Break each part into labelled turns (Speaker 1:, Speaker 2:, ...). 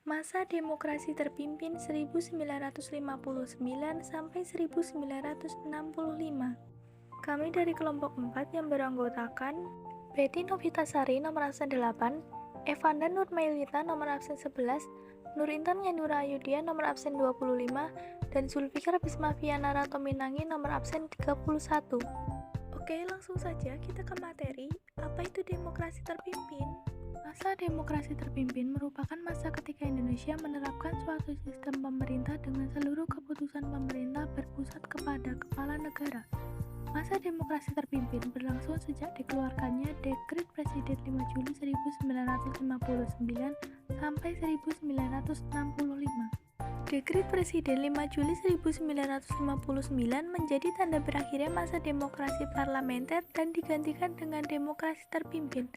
Speaker 1: Masa demokrasi terpimpin 1959 sampai 1965. Kami dari kelompok 4 yang beranggotakan Betty Novitasari nomor absen 8, Evanda Nurmailita nomor absen 11, Nurintan Yandura Ayudya nomor absen 25, dan Zulfikar Bismaviana Ratominangi nomor absen 31. Oke, langsung saja kita ke materi. Apa itu demokrasi terpimpin? Masa demokrasi terpimpin merupakan masa ketika Indonesia menerapkan suatu sistem pemerintah dengan seluruh keputusan pemerintah berpusat kepada kepala negara. Masa demokrasi terpimpin berlangsung sejak dikeluarkannya Dekret Presiden 5 Juli 1959 sampai 1965. Dekret Presiden 5 Juli 1959 menjadi tanda berakhirnya masa demokrasi parlementer dan digantikan dengan demokrasi terpimpin.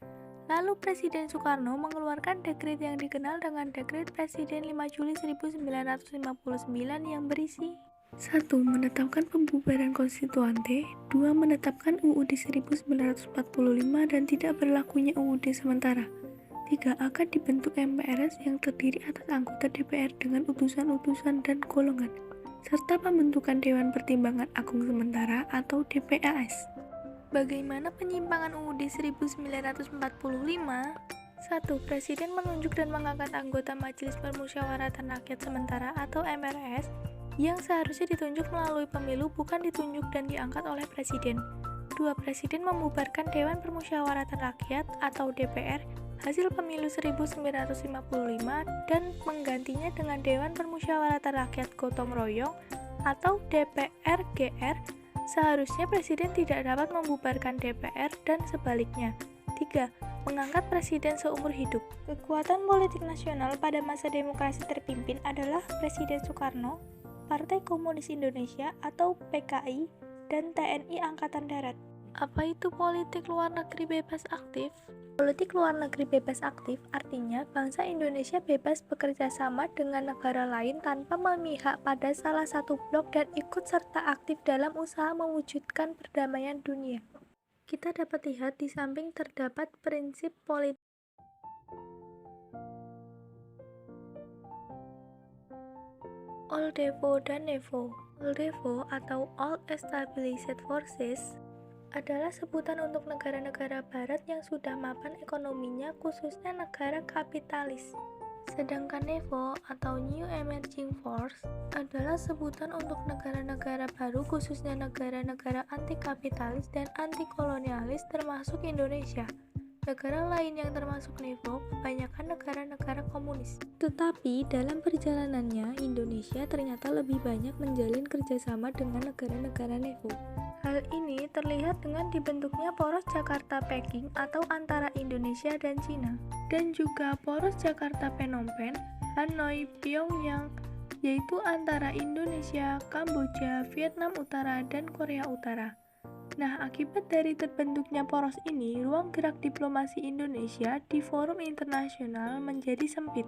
Speaker 1: Lalu Presiden Soekarno mengeluarkan dekret yang dikenal dengan Dekret Presiden 5 Juli 1959 yang berisi 1. Menetapkan pembubaran konstituante. 2. Menetapkan UUD 1945 dan tidak berlakunya UUD sementara. 3. Akan dibentuk MPRS yang terdiri atas anggota DPR dengan utusan-utusan dan golongan, serta pembentukan Dewan Pertimbangan Agung Sementara atau DPAS. Bagaimana penyimpangan UUD 1945? 1. Presiden menunjuk dan mengangkat anggota Majelis Permusyawaratan Rakyat Sementara atau MPRS yang seharusnya ditunjuk melalui pemilu, bukan ditunjuk dan diangkat oleh Presiden. 2. Presiden membubarkan Dewan Permusyawaratan Rakyat atau DPR hasil pemilu 1955 dan menggantinya dengan Dewan Permusyawaratan Rakyat Gotong Royong atau DPR-GR. Seharusnya Presiden tidak dapat membubarkan DPR dan sebaliknya. 3. Mengangkat Presiden seumur hidup. Kekuatan politik nasional pada masa demokrasi terpimpin adalah Presiden Soekarno, Partai Komunis Indonesia atau PKI, dan TNI Angkatan Darat. Apa itu politik luar negeri bebas aktif? Politik luar negeri bebas aktif artinya bangsa Indonesia bebas bekerja sama dengan negara lain tanpa memihak pada salah satu blok dan ikut serta aktif dalam usaha mewujudkan perdamaian dunia. Kita dapat lihat di samping terdapat prinsip politik All-Devo dan Nevo. All-Devo atau All Established Forces adalah sebutan untuk negara-negara barat yang sudah mapan ekonominya, khususnya negara kapitalis. Sedangkan Nevo atau New Emerging Force adalah sebutan untuk negara-negara baru, khususnya negara-negara anti-kapitalis dan anti-kolonialis termasuk Indonesia. Negara lain yang termasuk Nevo kebanyakan negara-negara komunis. Tetapi dalam perjalanannya, Indonesia ternyata lebih banyak menjalin kerjasama dengan negara-negara Nevo. Hal ini terlihat dengan dibentuknya poros Jakarta-Peking atau antara Indonesia dan Cina, dan juga poros Jakarta-Phnom Penh, Hanoi-Pyongyang, yaitu antara Indonesia, Kamboja, Vietnam Utara, dan Korea Utara. Nah, akibat dari terbentuknya poros ini, ruang gerak diplomasi Indonesia di forum internasional menjadi sempit.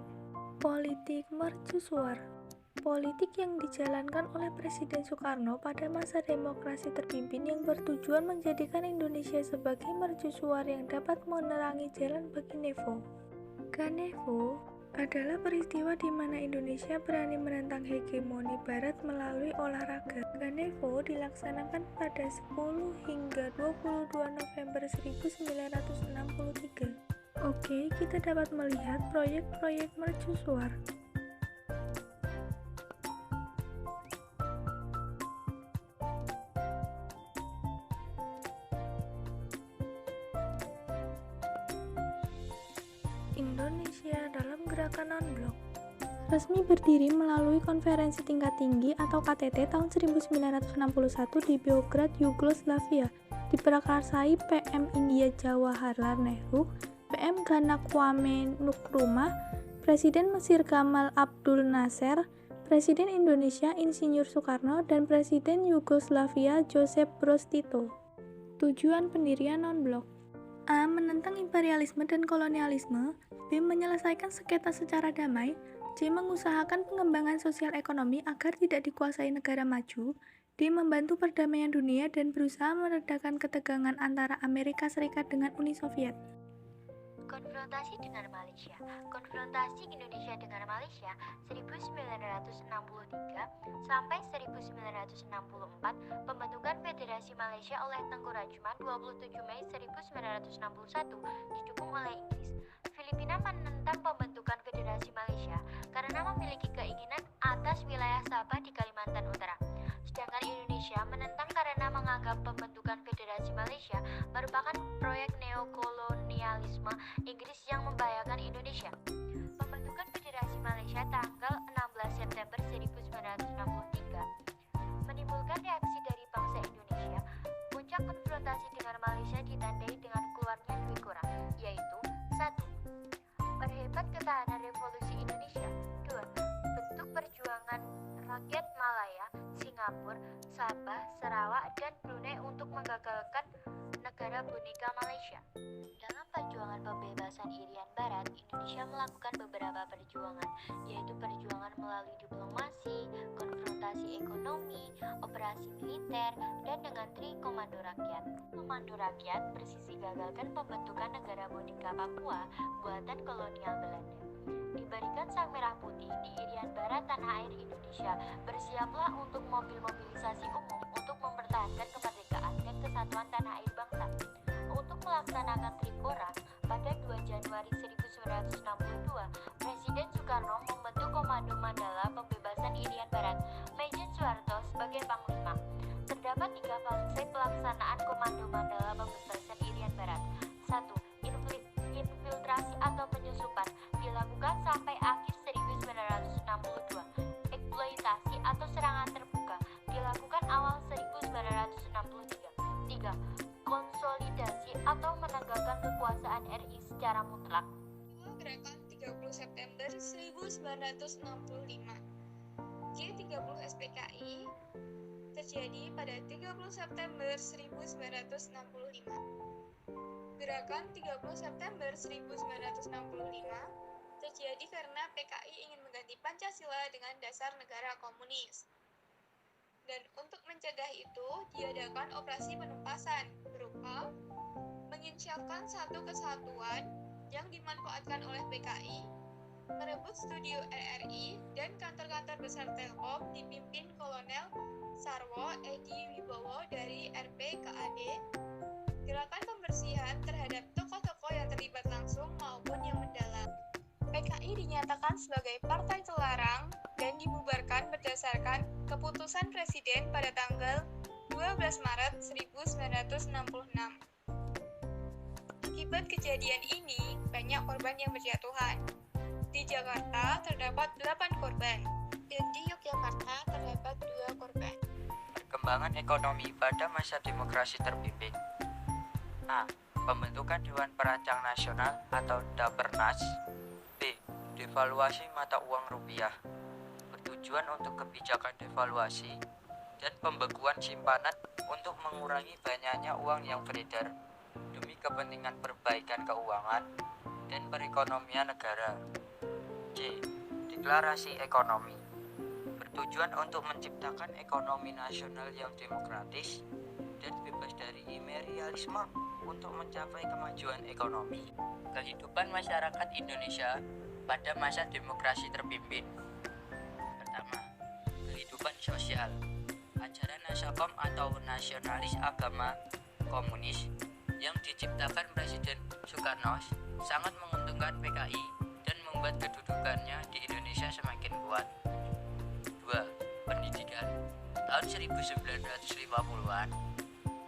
Speaker 1: Politik mercusuar. Politik yang dijalankan oleh Presiden Soekarno pada masa demokrasi terpimpin yang bertujuan menjadikan Indonesia sebagai mercusuar yang dapat menerangi jalan bagi Nevo. Ganevo adalah peristiwa di mana Indonesia berani menentang hegemoni Barat melalui olahraga. Ganevo dilaksanakan pada 10 hingga 22 November 1963. Oke, kita dapat melihat proyek-proyek mercusuar. Indonesia dalam gerakan non-blok resmi berdiri melalui konferensi tingkat tinggi atau KTT tahun 1961 di Beograd, Yugoslavia, diprakarsai PM India Jawaharlal Nehru, PM Ghana Kwame Nkrumah, Presiden Mesir Gamal Abdul Nasser, Presiden Indonesia Insinyur Soekarno, dan Presiden Yugoslavia Josip Broz Tito. Tujuan pendirian non-blok: A. Menentang imperialisme dan kolonialisme. B. Menyelesaikan sengketa secara damai. C. Mengusahakan pengembangan sosial ekonomi agar tidak dikuasai negara maju. D. Membantu perdamaian dunia dan berusaha meredakan ketegangan antara Amerika Serikat dengan Uni Soviet.
Speaker 2: Konfrontasi dengan Malaysia. Konfrontasi Indonesia dengan Malaysia Indonesia 1963 sampai 1964, pembentukan Federasi Malaysia oleh Tengku Rajman 27 Mei 1961 didukung oleh Inggris. Filipina menentang pembentukan Federasi Malaysia karena memiliki keinginan atas wilayah Sabah di Kalimantan Utara. Sedangkan Indonesia menentang karena menganggap pembentukan Federasi Malaysia merupakan proyek neokolonialisme Inggris yang membahayakan Indonesia. Pembentukan Federasi Malaysia tanggal 16 September 1963 menimbulkan reaksi dari bangsa Indonesia. Puncak konfrontasi dengan Malaysia ditandai dengan keluarnya dua kurang, yaitu 1. Perhebat ketahanan revolusi Indonesia. 2. Bentuk perjuangan rakyat Malaya, Singapura, Sabah, Sarawak, dan Brunei untuk menggagalkan negara boneka Malaysia. Dalam perjuangan pembebasan Irian Barat, Indonesia melakukan beberapa perjuangan, yaitu perjuangan melalui diplomasi, konfrontasi ekonomi, operasi militer, dan dengan Tri Komando Rakyat. Komando Rakyat bersisi gagalkan pembentukan negara boneka Papua buatan kolonial Belanda. Diberikan sang merah putih di Irian Barat tanah air Indonesia, bersiaplah untuk mobilisasi umum untuk mempertahankan kemerdekaan dan kesatuan tanah air bangsa. Untuk melaksanakan Trikora, pada 2 Januari 1962, Presiden Soekarno membentuk Komando Mandala Pembebasan Irian Barat, Majen Soeharto sebagai Panglima. Terdapat 3 fase pelaksanaan Komando Mandala Pembebasan Irian Barat. 1. Infiltrasi atau penyusupan dilakukan sampai akhir 1962. Eksploitasi atau serangan terbuka dilakukan awal 1963. 3. Konsolidasi atau menegakkan kekuasaan RI secara mutlak.
Speaker 3: Gerakan 30 September 1965. G30 SPKI terjadi pada 30 September 1965. Gerakan 30 September 1965 terjadi karena PKI ingin mengganti Pancasila dengan dasar negara komunis. Dan untuk mencegah itu, diadakan operasi penumpasan berupa menginsyafkan satu kesatuan yang dimanfaatkan oleh PKI, merebut studio RRI dan kantor-kantor besar Telkom dipimpin Kolonel Sarwo Edi Wibowo dari RPKAD, gerakan pembersihan terhadap tokoh-tokoh yang terlibat langsung maupun yang mendalam. PKI dinyatakan sebagai partai terlarang dan dibubarkan berdasarkan keputusan Presiden pada tanggal 12 Maret 1966. Akibat kejadian ini, banyak korban yang berjatuhan. Di Jakarta terdapat 8 korban, dan di Yogyakarta terdapat 2 korban.
Speaker 4: Perkembangan ekonomi pada masa demokrasi terpimpin. A. Pembentukan Dewan Perancang Nasional atau Dapernas. B. Devaluasi mata uang rupiah, bertujuan untuk kebijakan devaluasi dan pembekuan simpanan untuk mengurangi banyaknya uang yang beredar demi kepentingan perbaikan keuangan dan perekonomian negara. C. Deklarasi ekonomi, bertujuan untuk menciptakan ekonomi nasional yang demokratis dan bebas dari imperialisme untuk mencapai kemajuan ekonomi. Kehidupan masyarakat Indonesia pada masa demokrasi terpimpin. Pertama, kehidupan sosial. Ajaran Nasakom atau nasionalis agama komunis yang diciptakan Presiden Soekarno sangat menguntungkan PKI dan membuat kedudukannya di Indonesia semakin kuat. 2. Pendidikan. Tahun 1950-an,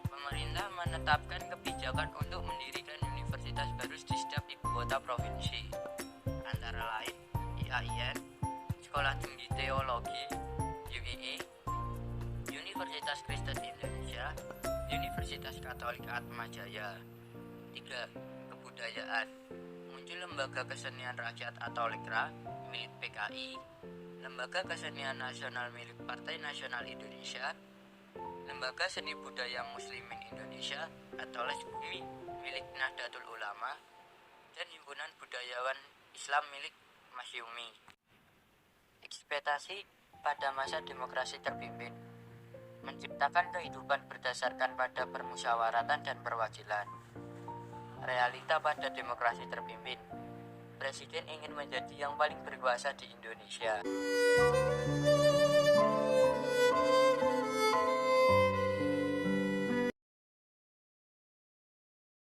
Speaker 4: pemerintah menetapkan kebijakan untuk mendirikan universitas baru di setiap ibu kota provinsi, antara lain IAIN, Sekolah Tinggi Teologi, UII, Universitas Kristen Indonesia, Universitas Katolik Atmajaya. 3. Kebudayaan. Muncul Lembaga Kesenian Rakyat atau LEKRA milik PKI, Lembaga Kesenian Nasional milik Partai Nasional Indonesia, Lembaga Seni Budaya Muslimin Indonesia atau LESBUMI milik Nahdlatul Ulama, dan Himpunan Budayawan Islam milik Masyumi. Ekspektasi pada masa demokrasi terpimpin. Menciptakan kehidupan berdasarkan pada permusyawaratan dan perwakilan. Realita pada demokrasi terpimpin. Presiden ingin menjadi yang paling berkuasa di Indonesia.